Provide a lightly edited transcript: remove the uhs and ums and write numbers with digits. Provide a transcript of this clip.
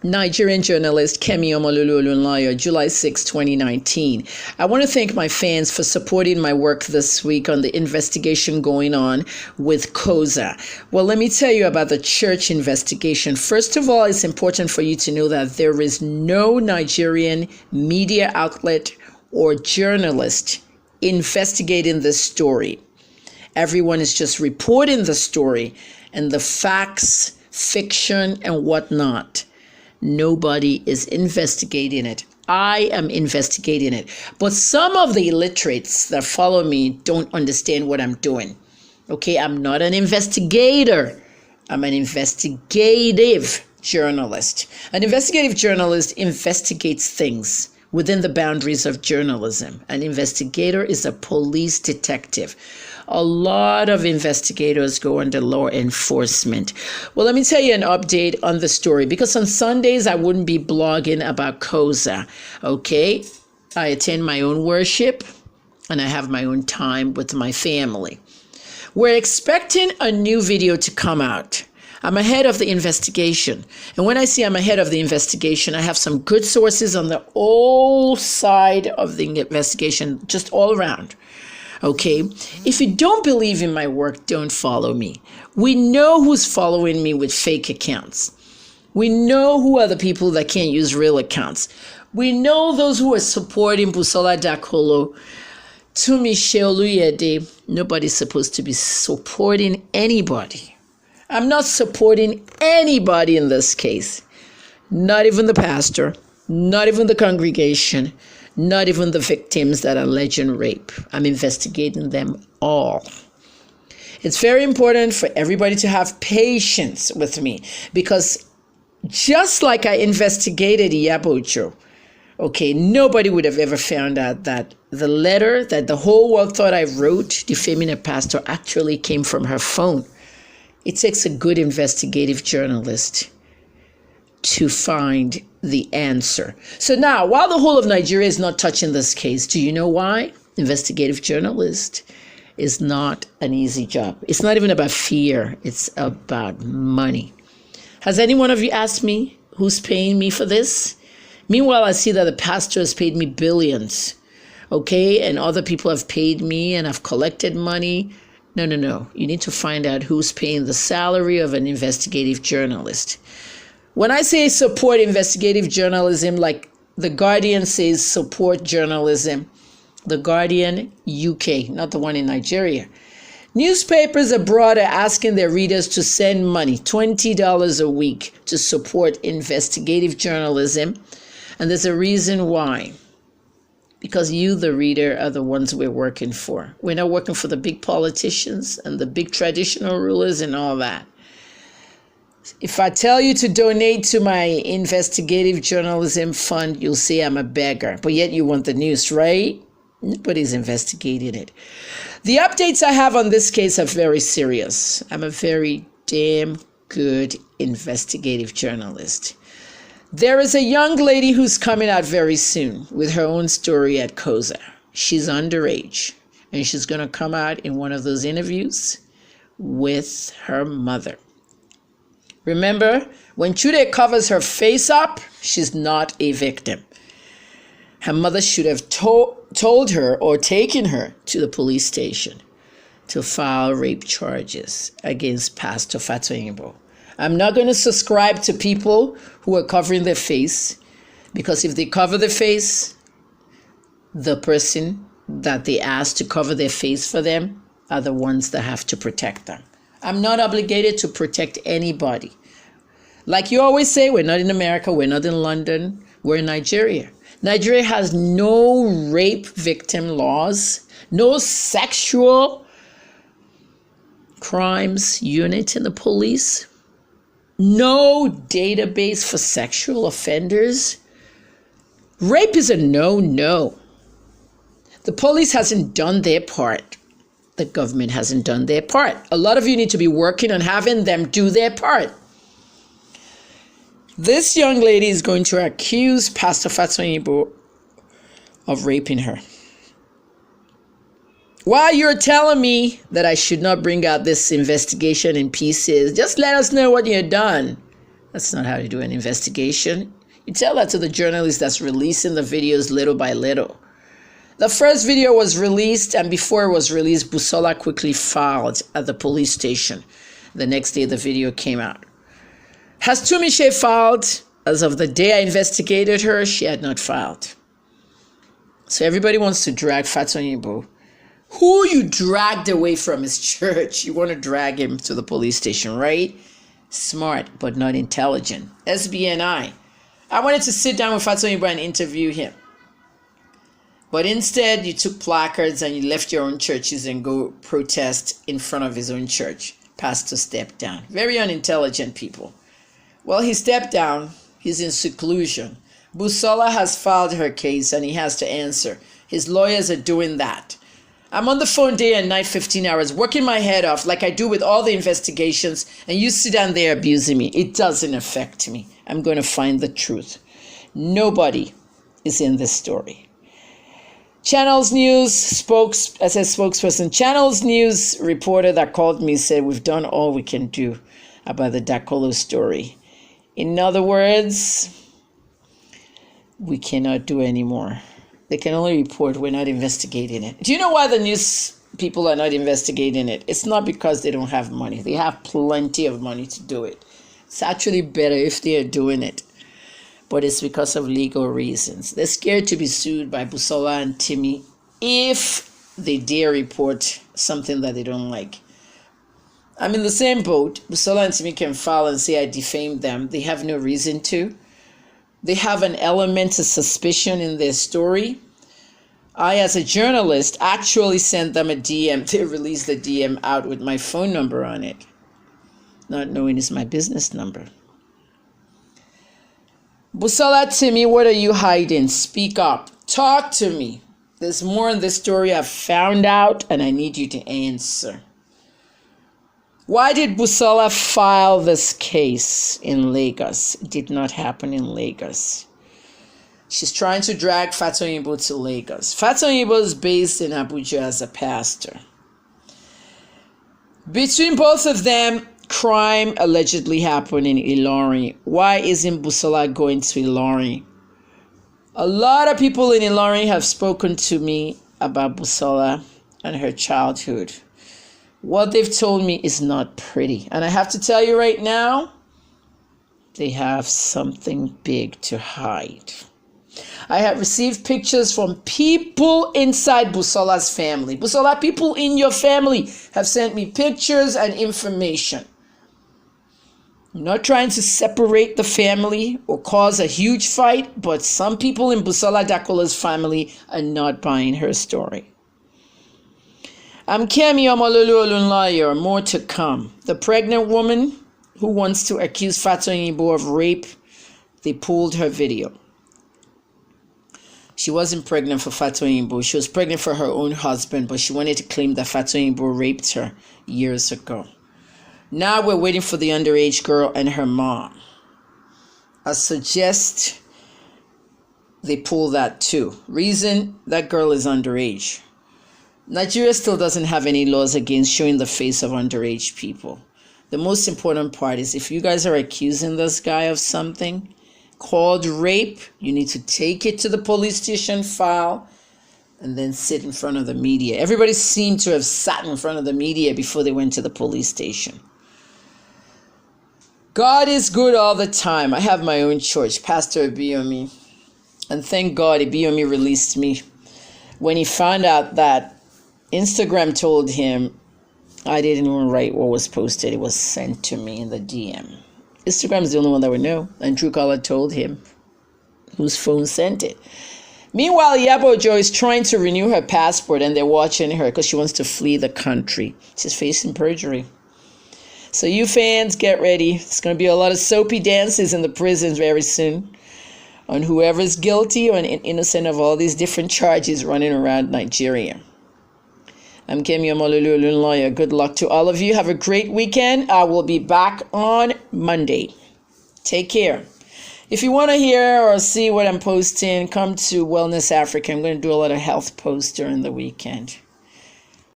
Nigerian journalist Kemi Olunloyo, July 6, 2019. I want to thank my fans for supporting my work this week on the investigation going on with COSA. Well, let me tell you about the church investigation. First of all, it's important for you to know that there is no Nigerian media outlet or journalist investigating this story. Everyone is just reporting the story and the facts, fiction, and whatnot. Nobody is investigating it. I am investigating it. But some of the illiterates that follow me don't understand what I'm doing. Okay, I'm not an investigator. I'm an investigative journalist. An investigative journalist investigates things within the boundaries of journalism. An investigator is a police detective. A lot of investigators go under law enforcement. Well, let me tell you an update on the story, because on Sundays I wouldn't be blogging about COSA. Okay, I attend my own worship and I have my own time with my family. We're expecting a new video to come out. I'm ahead of the investigation. And when I say I'm ahead of the investigation, I have some good sources on the whole side of the investigation, just all around. Okay, if you don't believe in my work, don't follow me. We know who's following me with fake accounts. We know who are the people that can't use real accounts. We know those who are supporting Busola DAKOLO'S. To Michelle Luyede, nobody's supposed to be supporting anybody. I'm not supporting anybody in this case. Not even the pastor, not even the congregation, not even the victims that are alleging rape. I'm investigating them all. It's very important for everybody to have patience with me, because just like I investigated Iyabojo, okay, nobody would have ever found out that the letter that the whole world thought I wrote defaming a pastor actually came from her phone. It takes a good investigative journalist to find the answer. So now, while the whole of Nigeria is not touching this case, do you know why? Investigative journalist is not an easy job. It's not even about fear. It's about money. Has any one of you asked me who's paying me for this? Meanwhile, I see that the pastor has paid me billions, okay? And other people have paid me and I've collected money. No. You need to find out who's paying the salary of an investigative journalist. When I say support investigative journalism, like The Guardian says support journalism, The Guardian UK, not the one in Nigeria. Newspapers abroad are asking their readers to send money, $20 a week, to support investigative journalism. And there's a reason why. Because you, the reader, are the ones we're working for. We're not working for the big politicians and the big traditional rulers and all that. If I tell you to donate to my investigative journalism fund, you'll say I'm a beggar. But yet you want the news, right? Nobody's investigating it. The updates I have on this case are very serious. I'm a very damn good investigative journalist. There is a young lady who's coming out very soon with her own story at COSA. She's underage, and she's going to come out in one of those interviews with her mother. Remember, when Chude covers her face up, she's not a victim. Her mother should have told her or taken her to the police station to file rape charges against Pastor Fatoyinbo. I'm not going to subscribe to people who are covering their face, because if they cover their face, the person that they asked to cover their face for them are the ones that have to protect them. I'm not obligated to protect anybody. Like you always say, we're not in America, we're not in London, we're in Nigeria. Nigeria has no rape victim laws, no sexual crimes unit in the police, no database for sexual offenders. Rape is a no-no. The police hasn't done their part. The government hasn't done their part. A lot of you need to be working on having them do their part. This young lady is going to accuse Pastor Fatoyinbo of raping her. While you're telling me that I should not bring out this investigation in pieces, just let us know what you've done. That's not how you do an investigation. You tell that to the journalist that's releasing the videos little by little. The first video was released, and before it was released, Busola quickly filed at the police station. The next day, the video came out. Has Tumishe filed? As of the day I investigated her, she had not filed. So everybody wants to drag Fatonyibo, who you dragged away from his church. You want to drag him to the police station, right? Smart, but not intelligent. SBNI. I wanted to sit down with Fatonyibo and interview him. But instead, you took placards and you left your own churches and go protest in front of his own church. Pastor stepped down. Very unintelligent people. Well, he stepped down. He's in seclusion. Busola has filed her case and he has to answer. His lawyers are doing that. I'm on the phone day and night, 15 hours, working my head off like I do with all the investigations, and you sit down there abusing me. It doesn't affect me. I'm going to find the truth. Nobody is in this story. Channels News spokesperson, Channels News reporter that called me said, we've done all we can do about the Dakolo'S story. In other words, we cannot do any more. They can only report, we're not investigating it. Do you know why the news people are not investigating it? It's not because they don't have money. They have plenty of money to do it. It's actually better if they are doing it. But it's because of legal reasons. They're scared to be sued by Busola and Timmy if they dare report something that they don't like. I'm in the same boat. Busola and Timmy can file and say I defamed them. They have no reason to. They have an element of suspicion in their story. I, as a journalist, actually sent them a DM. They released the DM out with my phone number on it, not knowing it's my business number. Busola, Timmy, what are you hiding? Speak up. Talk to me. There's more in this story I've found out, and I need you to answer. Why did Busola file this case in Lagos? It did not happen in Lagos. She's trying to drag Fatonyibo to Lagos. Fatonyibo is based in Abuja as a pastor. Between both of them, crime allegedly happened in Ilorin. Why isn't Busola going to Ilorin? A lot of people in Ilorin have spoken to me about Busola and her childhood. What they've told me is not pretty. And I have to tell you right now, they have something big to hide. I have received pictures from people inside Busola's family. Busola, people in your family have sent me pictures and information. I'm not trying to separate the family or cause a huge fight, but some people in Busola DAKOLO'S family are not buying her story. I'm Kemi Olunloyo. More to come. The pregnant woman who wants to accuse Fatonyibo of rape, they pulled her video. She wasn't pregnant for Fatonyibo. She was pregnant for her own husband, but she wanted to claim that Fatonyibo raped her years ago. Now we're waiting for the underage girl and her mom. I suggest they pull that too. Reason, that girl is underage. Nigeria still doesn't have any laws against showing the face of underage people. The most important part is if you guys are accusing this guy of something called rape, you need to take it to the police station, file, and then sit in front of the media. Everybody seemed to have sat in front of the media before they went to the police station. God is good all the time. I have my own church, Pastor Ibiyomi. And thank God Ibiyomi released me when he found out that Instagram told him I didn't even write what was posted. It was sent to me in the DM. Instagram is the only one that would know. And Truecaller told him whose phone sent it. Meanwhile, Yabo Jo is trying to renew her passport and they're watching her because she wants to flee the country. She's facing perjury. So you fans, get ready. It's going to be a lot of soapy dances in the prisons very soon on whoever's guilty or innocent of all these different charges running around Nigeria. I'm Kemi Olunloyo. Good luck to all of you. Have a great weekend. I will be back on Monday. Take care. If you want to hear or see what I'm posting, come to Wellness Africa. I'm going to do a lot of health posts during the weekend.